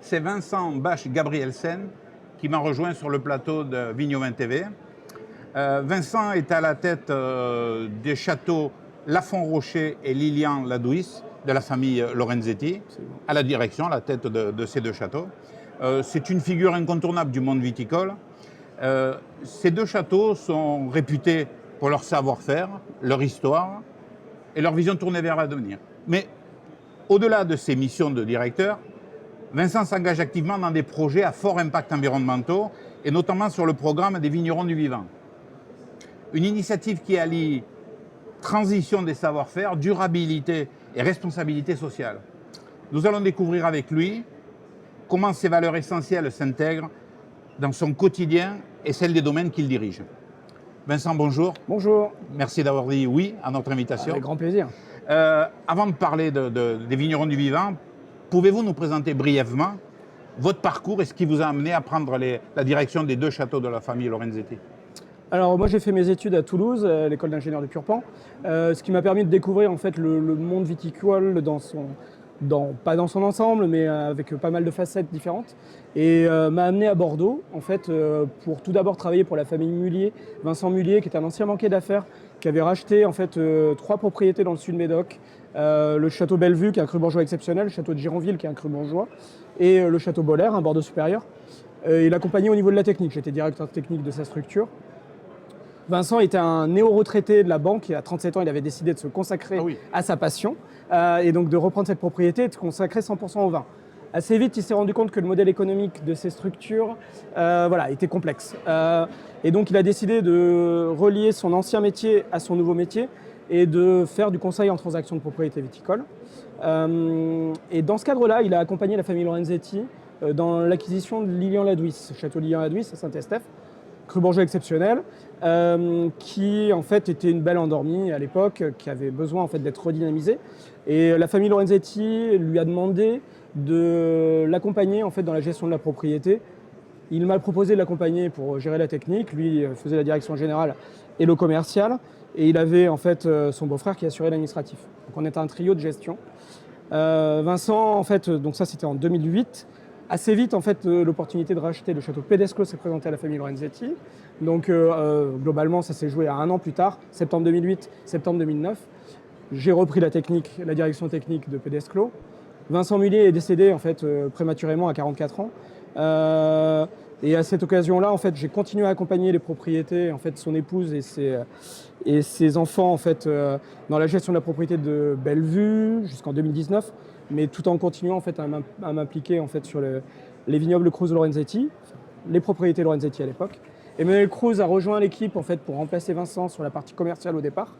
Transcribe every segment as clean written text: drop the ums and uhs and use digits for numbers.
C'est Vincent Bache-Gabrielsen qui m'a rejoint sur le plateau de Vigno 20 TV. Vincent est à la tête des châteaux Lafont-Rocher et Lilian-la-Douisse de la famille Lorenzetti, à la direction, à la tête de ces deux châteaux. C'est une figure incontournable du monde viticole. Ces deux châteaux sont réputés pour leur savoir-faire, leur histoire et leur vision tournée vers l'avenir. Mais au-delà de ses missions de directeur, Vincent s'engage activement dans des projets à fort impact environnementaux et notamment sur le programme des vignerons du vivant. Une initiative qui allie transition des savoir-faire, durabilité et responsabilité sociale. Nous allons découvrir avec lui comment ces valeurs essentielles s'intègrent dans son quotidien et celle des domaines qu'il dirige. Vincent, bonjour. Bonjour. Merci d'avoir dit oui à notre invitation. Avec grand plaisir. Avant de parler des vignerons du vivant, pouvez-vous nous présenter brièvement votre parcours et ce qui vous a amené à prendre la direction des deux châteaux de la famille Lorenzetti? Alors moi j'ai fait mes études à Toulouse, à l'école d'ingénieur de Purpan, ce qui m'a permis de découvrir en fait le monde viticole pas dans son ensemble, mais avec pas mal de facettes différentes. Et m'a amené à Bordeaux, en fait, pour tout d'abord travailler pour la famille Mullier, Vincent Mullier, qui est un ancien banquier d'affaires, qui avait racheté en fait 3 propriétés dans le sud Médoc, le château Bellevue, qui est un cru bourgeois exceptionnel, le château de Gironville, qui est un cru bourgeois, et le château Boller, un Bordeaux supérieur. Il accompagnait au niveau de la technique, j'étais directeur technique de sa structure. Vincent était un néo-retraité de la banque et à 37 ans, il avait décidé de se consacrer à sa passion et donc de reprendre cette propriété et de se consacrer 100% au vin. Assez vite, il s'est rendu compte que le modèle économique de ces structures était complexe. Et donc, il a décidé de relier son ancien métier à son nouveau métier et de faire du conseil en transaction de propriété viticole. Et dans ce cadre-là, il a accompagné la famille Lorenzetti dans l'acquisition de Lilian-la-Douisse, château Lilian-la-Douisse à Saint-Estèphe, cru bourgeois exceptionnel, qui en fait était une belle endormie à l'époque, qui avait besoin en fait d'être redynamisée. Et la famille Lorenzetti lui a demandé de l'accompagner en fait dans la gestion de la propriété. Il m'a proposé de l'accompagner pour gérer la technique. Lui faisait la direction générale et le commercial. Et il avait en fait son beau-frère qui assurait l'administratif. Donc on était un trio de gestion. Vincent, en fait, donc ça c'était en 2008. Assez vite, en fait, l'opportunité de racheter le château Pedesclo s'est présentée à la famille Lorenzetti. Donc, globalement, ça s'est joué à 1 an plus tard, septembre 2008, septembre 2009. J'ai repris la direction technique de Pedesclo. Vincent Mullier est décédé, en fait, prématurément à 44 ans. Et à cette occasion-là, en fait, j'ai continué à accompagner les propriétés, en fait, son épouse et ses enfants, en fait, dans la gestion de la propriété de Bellevue jusqu'en 2019. Mais tout en continuant en fait, à m'impliquer en fait, sur les vignobles Cruz Lorenzetti, les propriétés Lorenzetti à l'époque. Emmanuel Cruz a rejoint l'équipe en fait, pour remplacer Vincent sur la partie commerciale au départ.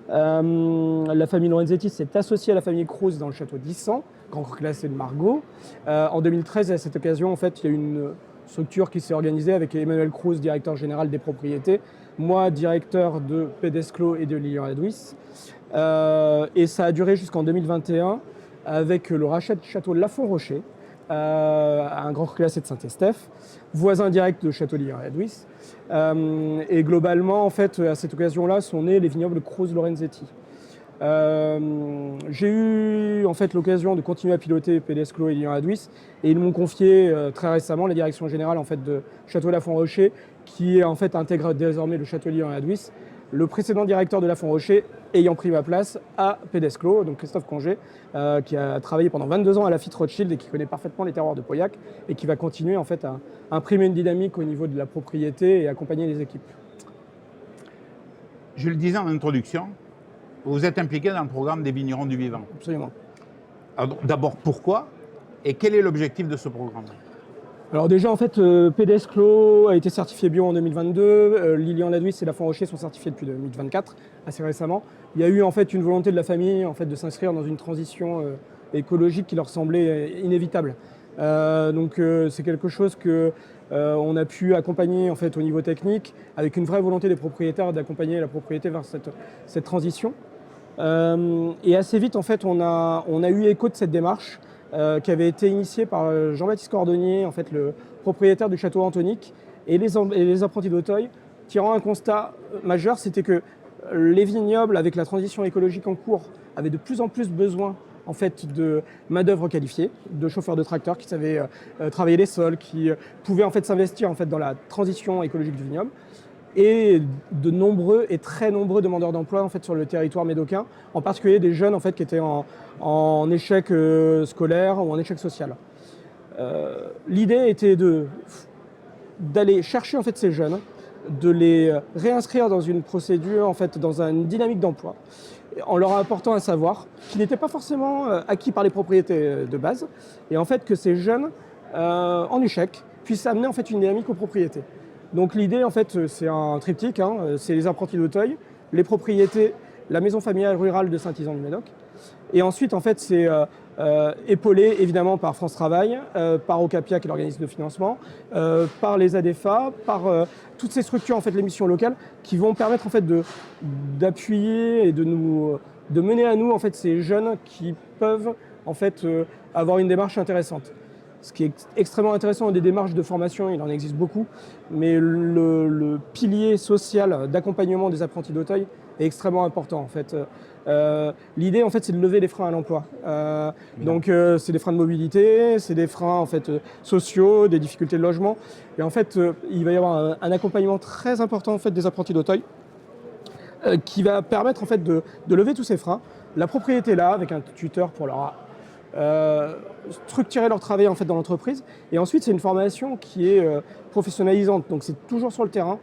La famille Lorenzetti s'est associée à la famille Cruz dans le château d'Issan, grand cru classé de Margaux. En 2013, à cette occasion, en fait, il y a eu une structure qui s'est organisée avec Emmanuel Cruz, directeur général des propriétés, moi, directeur de Pedesclo et de Lilian-la-Douisse. Et ça a duré jusqu'en 2021. Avec le rachat du château Lafont-Rocher, un grand cru classé de Saint-Estèphe, voisin direct de château Lilian-la-Douisse. Et globalement, en fait, à cette occasion-là, sont nés les vignobles Cruz Lorenzetti. J'ai eu en fait l'occasion de continuer à piloter Pedesclo et Lilian-la-Douisse, et ils m'ont confié très récemment la direction générale en fait, de château Lafont-Rocher, qui en fait intègre désormais le château Lilian-la-Douisse. Le précédent directeur de Lafont-Rocher ayant pris ma place à Pedesclo, donc Christophe Congé, qui a travaillé pendant 22 ans à Lafite Rothschild et qui connaît parfaitement les terroirs de Pauillac et qui va continuer en fait à imprimer une dynamique au niveau de la propriété et accompagner les équipes. Je le disais en introduction, vous êtes impliqué dans le programme des vignerons du vivant. Absolument. D'abord, pourquoi et quel est l'objectif de ce programme? Alors déjà, en fait, Pedesclo a été certifié bio en 2022, Lilian-la-Douisse et Lafont-Rocher sont certifiés depuis 2024, assez récemment. Il y a eu en fait une volonté de la famille en fait, de s'inscrire dans une transition écologique qui leur semblait inévitable. Donc c'est quelque chose que on a pu accompagner en fait, au niveau technique, avec une vraie volonté des propriétaires d'accompagner la propriété vers cette transition. Et assez vite, en fait, on a eu écho de cette démarche. Qui avait été initié par Jean-Baptiste Cordonnier, en fait, le propriétaire du château Antonique, et les apprentis d'Auteuil, tirant un constat majeur, c'était que les vignobles, avec la transition écologique en cours, avaient de plus en plus besoin en fait de main-d'œuvre qualifiée, de chauffeurs de tracteurs qui savaient travailler les sols, qui pouvaient en fait s'investir en fait dans la transition écologique du vignoble, et de nombreux et très nombreux demandeurs d'emploi en fait sur le territoire médocain, en particulier des jeunes en fait qui étaient en échec scolaire ou en échec social. L'idée était d'aller chercher en fait ces jeunes, de les réinscrire dans une procédure, en fait, dans une dynamique d'emploi, en leur apportant un savoir qui n'était pas forcément acquis par les propriétés de base, et en fait que ces jeunes en échec puissent amener en fait une dynamique aux propriétés. Donc l'idée en fait c'est un triptyque, hein, c'est les apprentis d'Auteuil, les propriétés, la maison familiale rurale de Saint-Isan-du-Médoc, et ensuite en fait c'est épaulé évidemment par France Travail, par Ocapia qui est l'organisme de financement, par les ADFA, par toutes ces structures en fait, les missions locales qui vont permettre en fait d'appuyer et de mener à nous en fait ces jeunes qui peuvent en fait avoir une démarche intéressante. Ce qui est extrêmement intéressant des démarches de formation, il en existe beaucoup, mais le pilier social d'accompagnement des apprentis d'Auteuil est extrêmement important en fait. L'idée en fait c'est de lever les freins à l'emploi. Donc c'est des freins de mobilité, c'est des freins en fait sociaux, des difficultés de logement. Et en fait il va y avoir un accompagnement très important en fait des apprentis d'Auteuil qui va permettre en fait de lever tous ces freins. La propriété est là avec un tuteur pour leur structurer leur travail en fait dans l'entreprise. Et ensuite c'est une formation qui est professionnalisante. Donc c'est toujours sur le terrain.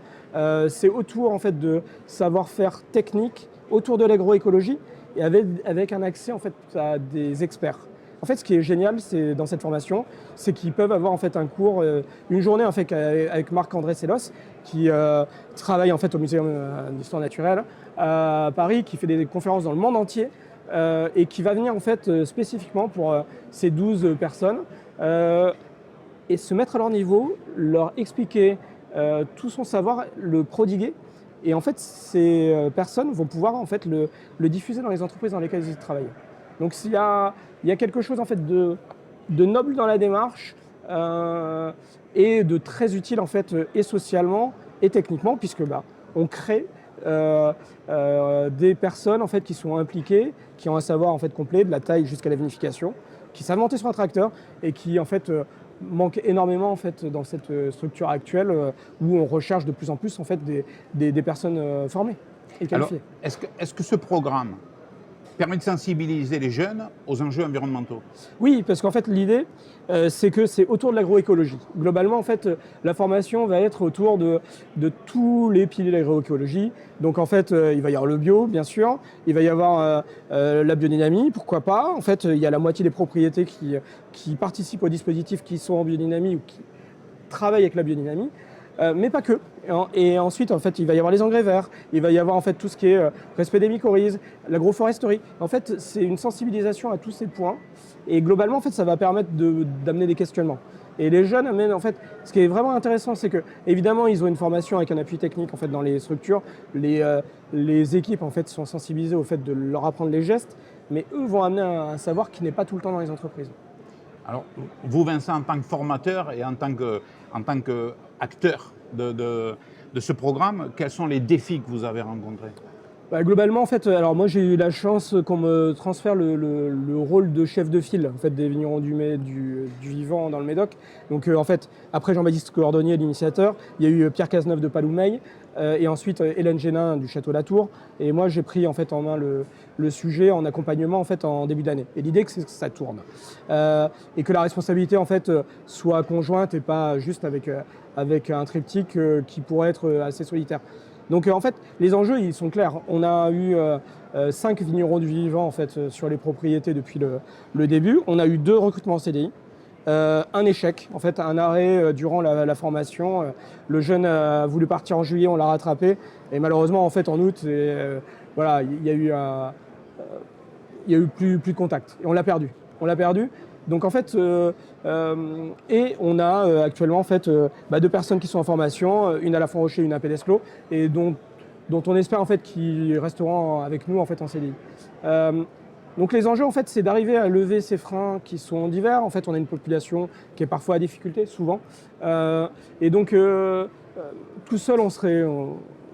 C'est autour en fait de savoir-faire technique, autour de l'agroécologie et avec un accès en fait à des experts. En fait, ce qui est génial, c'est dans cette formation, c'est qu'ils peuvent avoir en fait un cours, une journée en fait avec Marc-André Sellos, qui travaille en fait au Muséum d'Histoire naturelle à Paris, qui fait des conférences dans le monde entier et qui va venir en fait spécifiquement pour ces 12 personnes et se mettre à leur niveau, leur expliquer tout son savoir, le prodiguer. Et en fait, ces personnes vont pouvoir en fait le diffuser dans les entreprises dans lesquelles ils travaillent. Donc il y a quelque chose en fait de noble dans la démarche et de très utile en fait et socialement et techniquement, puisque on crée des personnes en fait qui sont impliquées, qui ont un savoir en fait complet de la taille jusqu'à la vinification, qui savent monter sur un tracteur et qui en fait manque énormément en fait dans cette structure actuelle où on recherche de plus en plus en fait des personnes formées et qualifiées. Alors, est-ce que ce programme permet de sensibiliser les jeunes aux enjeux environnementaux? Oui, parce qu'en fait l'idée c'est que c'est autour de l'agroécologie. Globalement en fait la formation va être autour de tous les piliers de l'agroécologie. Donc en fait il va y avoir le bio bien sûr, il va y avoir la biodynamie, pourquoi pas. En fait il y a la moitié des propriétés qui participent au dispositif qui sont en biodynamie ou qui travaillent avec la biodynamie. Mais pas que. Et ensuite, en fait, il va y avoir les engrais verts, il va y avoir en fait tout ce qui est respect des mycorhizes, l'agroforesterie. En fait, c'est une sensibilisation à tous ces points. Et globalement, en fait, ça va permettre d'amener des questionnements. Et les jeunes amènent, en fait, ce qui est vraiment intéressant, c'est que, évidemment, ils ont une formation avec un appui technique, en fait, dans les structures. Les équipes, en fait, sont sensibilisées au fait de leur apprendre les gestes, mais eux vont amener un savoir qui n'est pas tout le temps dans les entreprises. Alors, vous, Vincent, en tant que formateur et en tant qu'acteur de ce programme, quels sont les défis que vous avez rencontrés? Globalement, en fait, alors moi j'ai eu la chance qu'on me transfère le rôle de chef de file en fait, des vignerons du vivant dans le Médoc. Donc en fait, après Jean-Baptiste Cordonnier, l'initiateur, il y a eu Pierre Cazeneuve de Paloumeil et ensuite Hélène Génin du Château Latour. Et moi j'ai pris en fait en main le sujet en accompagnement en fait en début d'année. Et l'idée c'est que ça tourne et que la responsabilité en fait soit conjointe et pas juste avec un triptyque qui pourrait être assez solitaire. Donc en fait, les enjeux, ils sont clairs. On a eu 5 vignerons du vivant en fait, sur les propriétés depuis le début. On a eu 2 recrutements en CDI, un échec, en fait, un arrêt durant la formation. Le jeune a voulu partir en juillet, on l'a rattrapé. Et malheureusement, en fait, en août, voilà, il y a eu plus de contact. Et on l'a perdu. Donc en fait, et on a actuellement en fait 2 personnes qui sont en formation, une à la Font-Rocher, une à Pédesclos, et dont on espère en fait qu'ils resteront avec nous en fait en CDI. Donc les enjeux en fait, c'est d'arriver à lever ces freins qui sont divers. En fait, on a une population qui est parfois à difficulté, souvent, et donc tout seul on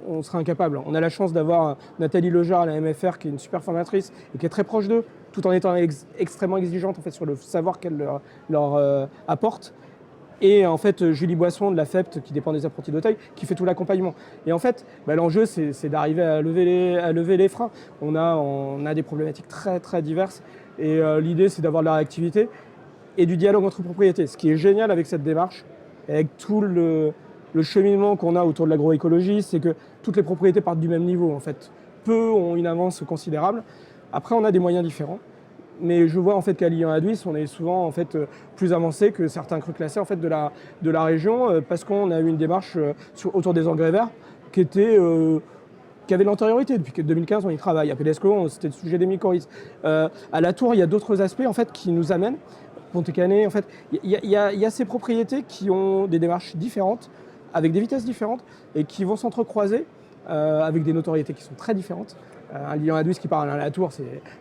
on serait incapable. On a la chance d'avoir Nathalie Lejar à la MFR, qui est une super formatrice et qui est très proche d'eux, tout en étant extrêmement exigeante en fait, sur le savoir qu'elle leur apporte. Et en fait, Julie Boisson de la FEPT, qui dépend des apprentis d'Auteuil, qui fait tout l'accompagnement. Et en fait, l'enjeu, c'est d'arriver à lever les freins. On a des problématiques très, très diverses. Et l'idée, c'est d'avoir de la réactivité et du dialogue entre propriétés. Ce qui est génial avec cette démarche, avec tout le cheminement qu'on a autour de l'agroécologie, c'est que toutes les propriétés partent du même niveau. En fait, peu ont une avance considérable. Après, on a des moyens différents. Mais je vois en fait qu'à Lyon-Aduis, on est souvent en fait plus avancé que certains crus classés en fait de la région parce qu'on a eu une démarche autour des engrais verts qui avait de l'antériorité. Depuis 2015, on y travaille. À Pédesco, c'était le sujet des mycorhizes. À la Tour, il y a d'autres aspects en fait qui nous amènent. Pontet-Canet, en fait, il y a ces propriétés qui ont des démarches différentes, avec des vitesses différentes et qui vont s'entrecroiser avec des notoriétés qui sont très différentes. Un Lyon-Aduis qui parle à la Tour,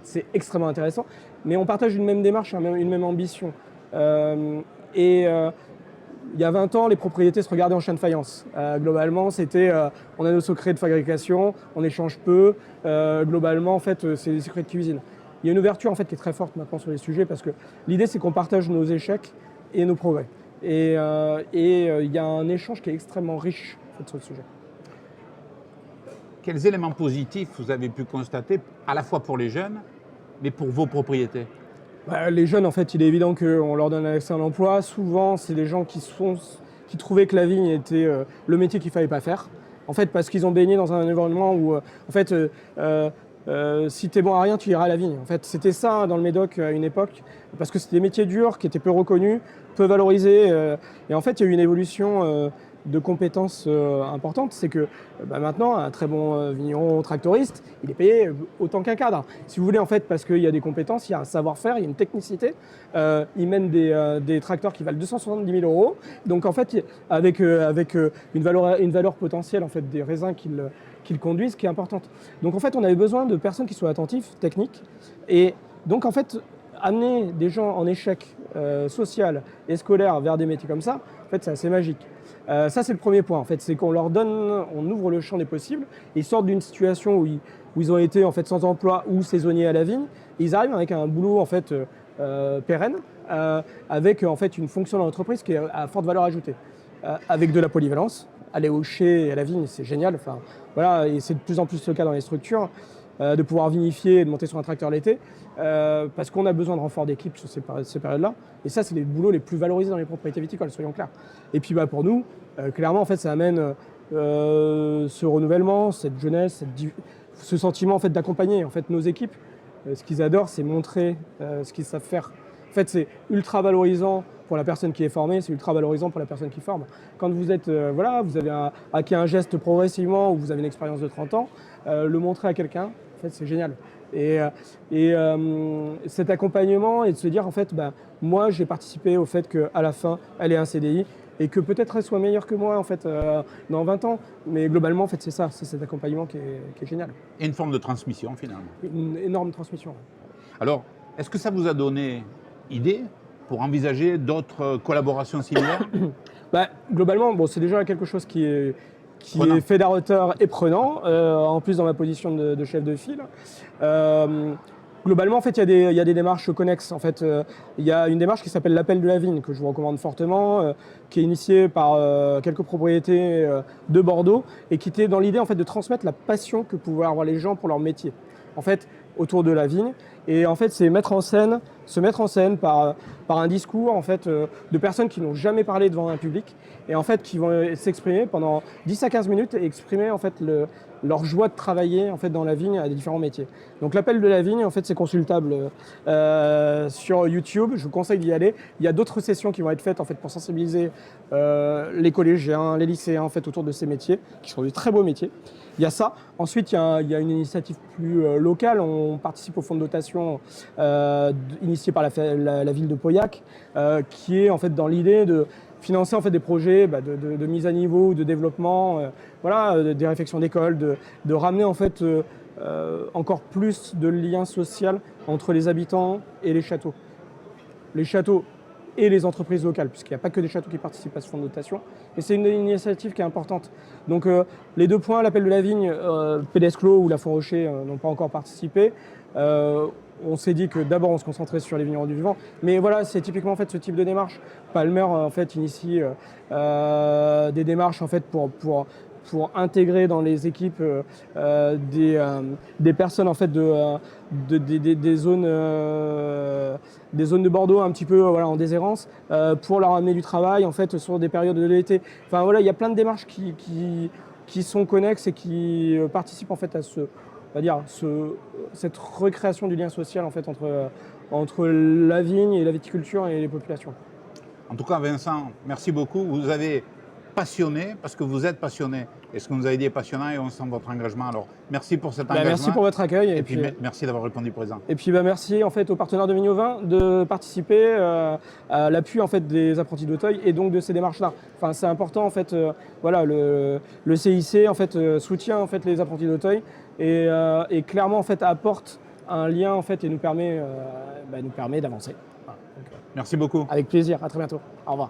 c'est extrêmement intéressant. Mais on partage une même démarche, une même ambition. Il y a 20 ans, les propriétés se regardaient en chien de faïence. Globalement, c'était on a nos secrets de fabrication, on échange peu. Globalement, en fait, c'est des secrets de cuisine. Il y a une ouverture en fait, qui est très forte maintenant sur les sujets parce que l'idée, c'est qu'on partage nos échecs et nos progrès. Et il y a un échange qui est extrêmement riche en fait, sur le sujet. Quels éléments positifs vous avez pu constater, à la fois pour les jeunes, mais pour vos propriétés? Les jeunes, en fait, il est évident qu'on leur donne accès à l'emploi. Souvent, c'est des gens qui trouvaient que la vigne était le métier qu'il ne fallait pas faire. En fait, parce qu'ils ont baigné dans un environnement où, si tu es bon à rien, tu iras à la vigne. En fait, c'était ça dans le Médoc à une époque, parce que c'était des métiers durs qui étaient peu reconnus, peu valorisés. Et en fait, il y a eu une évolution de compétences importantes, c'est que maintenant, un très bon vigneron tractoriste, il est payé autant qu'un cadre. Si vous voulez, en fait, parce qu'il y a des compétences, il y a un savoir-faire, il y a une technicité. Il mène des tracteurs qui valent 270 000 €. Donc, en fait, avec une valeur potentielle en fait, des raisins qu'ils conduisent qui est importante. Donc, en fait, on avait besoin de personnes qui soient attentifs, techniques. Et donc, en fait, amener des gens en échec social et scolaire vers des métiers comme ça, en fait, c'est assez magique. Ça, c'est le premier point, en fait, c'est qu'on leur donne, on ouvre le champ des possibles. Ils sortent d'une situation où ils ont été en fait, sans emploi ou saisonniers à la vigne. Et ils arrivent avec un boulot en fait, pérenne, avec en fait, une fonction dans l'entreprise qui est à forte valeur ajoutée, avec de la polyvalence. Aller au chai et à la vigne, c'est génial. Enfin, voilà, et c'est de plus en plus le cas dans les structures, de pouvoir vinifier et de monter sur un tracteur l'été, parce qu'on a besoin de renfort d'équipe sur ces périodes-là. Et ça, c'est les boulots les plus valorisés dans les propriétés viticoles, soyons clairs. Et puis pour nous, clairement, en fait, ça amène ce renouvellement, cette jeunesse, ce sentiment en fait, d'accompagner en fait, nos équipes. Ce qu'ils adorent, c'est montrer ce qu'ils savent faire. En fait, c'est ultra valorisant pour la personne qui est formée, c'est ultra valorisant pour la personne qui forme. Quand vous êtes, vous avez acquis un geste progressivement ou vous avez une expérience de 30 ans, le montrer à quelqu'un, en fait, c'est génial. Et cet accompagnement et de se dire, en fait, moi, j'ai participé au fait qu'à la fin, elle ait un CDI et que peut-être elle soit meilleure que moi, en fait, dans 20 ans. Mais globalement, en fait, c'est ça, c'est cet accompagnement qui est génial. Et une forme de transmission, finalement. Une énorme transmission. Alors, est-ce que ça vous a donné idée pour envisager d'autres collaborations similaires? Globalement, c'est déjà quelque chose qui est fédérateur et prenant, en plus dans ma position de chef de file. Globalement, en fait, il y a des démarches connexes. En fait, il y a une démarche qui s'appelle l'appel de la vigne, que je vous recommande fortement, qui est initiée par quelques propriétés de Bordeaux et qui était dans l'idée en fait, de transmettre la passion que pouvaient avoir les gens pour leur métier. En fait, autour de la vigne. Et en fait, c'est se mettre en scène par un discours en fait, de personnes qui n'ont jamais parlé devant un public et en fait, qui vont s'exprimer pendant 10 à 15 minutes et exprimer en fait, leur joie de travailler en fait, dans la vigne à des différents métiers. Donc l'appel de la vigne, en fait, c'est consultable sur YouTube. Je vous conseille d'y aller. Il y a d'autres sessions qui vont être faites en fait, pour sensibiliser les collégiens, les lycéens en fait, autour de ces métiers, qui sont de très beaux métiers. Il y a ça. Ensuite, il y a une initiative plus locale. On participe au fonds de dotation initié par la ville de Pauillac, qui est en fait dans l'idée de financer en fait des projets de mise à niveau, de développement, des réflexions d'école, de ramener en fait encore plus de liens sociaux entre les habitants et les châteaux. Les châteaux, et les entreprises locales, puisqu'il n'y a pas que des châteaux qui participent à ce fonds de dotation. Et c'est une initiative qui est importante. Donc les 2 points, l'appel de la vigne, PDS Clos ou la Font Rocher n'ont pas encore participé. On s'est dit que d'abord on se concentrait sur les vignerons du vivant, mais voilà, c'est typiquement en fait ce type de démarche. Palmer en fait initie des démarches en fait pour intégrer dans les équipes des personnes en fait des zones de Bordeaux un petit peu voilà, en déshérence pour leur amener du travail en fait sur des périodes de l'été. Enfin voilà, il y a plein de démarches qui sont connexes et qui participent en fait à on va dire, cette recréation du lien social en fait, entre la vigne et la viticulture et les populations. En tout cas, Vincent, merci beaucoup. Vous avez passionné, parce que vous êtes passionné. Et ce que vous avez dit est passionnant et on sent votre engagement. Alors, merci pour cet engagement. Merci pour votre accueil. Et puis merci d'avoir répondu présent. Et puis merci en fait, aux partenaires de Vignovin de participer à l'appui en fait, des apprentis d'Auteuil et donc de ces démarches-là. Enfin, c'est important, en fait, voilà, le CIC en fait, soutient en fait, les apprentis d'Auteuil et clairement en fait, apporte un lien en fait, et nous permet d'avancer. Voilà. Merci beaucoup. Avec plaisir, à très bientôt. Au revoir.